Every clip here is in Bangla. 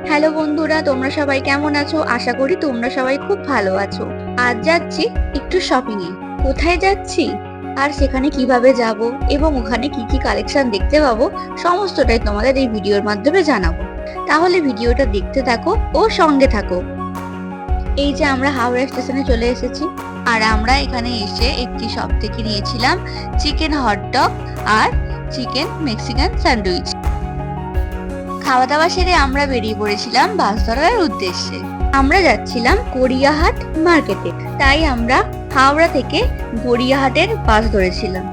হ্যালো বন্ধুরা, তোমরা সবাই কেমন আছো? আশা করি তোমরা সবাই খুব ভালো আছো। আজ যাচ্ছি একটু শপিং এ। কোথায় যাচ্ছি আর সেখানে কিভাবে যাব এবং ওখানে কি কি কালেকশন দেখতে পাবো সমস্তটাই তোমাদের এই ভিডিওর মাধ্যমে জানাবো। তাহলে ভিডিওটা দেখতে থাকো ও সঙ্গে থাকো। এই যে আমরা হাওড়া স্টেশনে চলে এসেছি আর আমরা এখানে এসে একটি শপ থেকে নিয়েছিলাম চিকেন হটডগ আর চিকেন মেক্সিকান স্যান্ডউইচ। খাওয়া দাওয়া সেরে আমরা বেরিয়ে পড়েছিলাম বাস ধরার উদ্দেশ্যে। আমরা যাচ্ছিলাম গড়িয়াহাট মার্কেটে, তাই আমরা হাওড়া থেকে গড়িয়াহাটের বাস ধরেছিলাম।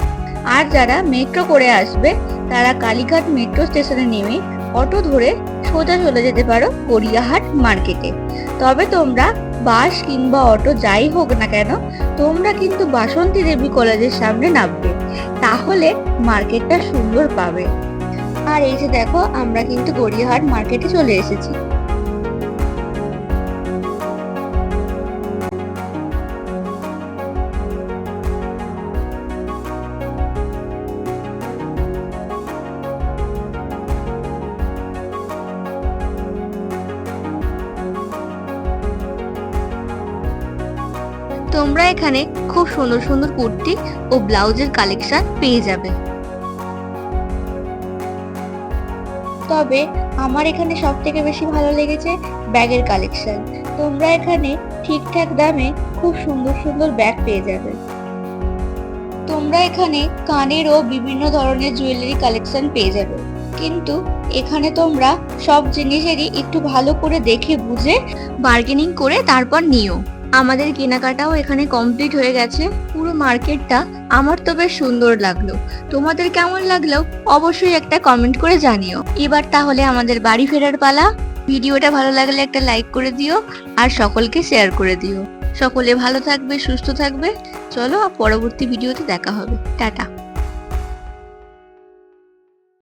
আর যারা মেট্রো করে আসবে তারা কালীঘাট মেট্রো স্টেশনে নেমে অটো ধরে সোজা চলে যেতে পারো গড়িয়াহাট মার্কেটে। তবে তোমরা বাস কিংবা অটো যাই হোক না কেন, তোমরা কিন্তু বাসন্তী দেবী কলেজের সামনে নামবে, তাহলে মার্কেটটা সুন্দর পাবে। আর এই যে দেখো, আমরা কিন্তু গড়িয়াহাট মার্কেটে চলে এসেছি। তোমরা এখানে খুব সুন্দর সুন্দর কুর্তি ও ব্লাউজের কালেকশন পেয়ে যাবে। তবে আমার এখানে সব থেকে বেশি ভালো লেগেছে ব্যাগের কালেকশন। তোমরা এখানে ঠিকঠাক দামে খুব সুন্দর সুন্দর ব্যাগ পেয়ে যাবে। তোমরা এখানে কানের ও বিভিন্ন ধরনের জুয়েলারি কালেকশন পেয়ে যাবে, কিন্তু এখানে তোমরা সব জিনিসেরই একটু ভালো করে দেখে বুঝে বার্গেনিং করে তারপর নিও। আমাদের কেনাকাটাও এখানে কমপ্লিট হয়ে গেছে। পুরো মার্কেটটা আমার তো বেশ সুন্দর লাগলো। তোমাদের কেমন লাগলো অবশ্যই একটা কমেন্ট করে জানিও। এবার তাহলে আমাদের বাড়ি ফেরার পালা। ভিডিওটা ভালো লাগলে একটা লাইক করে দিও আর সকলকে শেয়ার করে দিও। সকলে ভালো থাকবে, সুস্থ থাকবে। চলো পরবর্তী ভিডিওতে দেখা হবে। টাটা।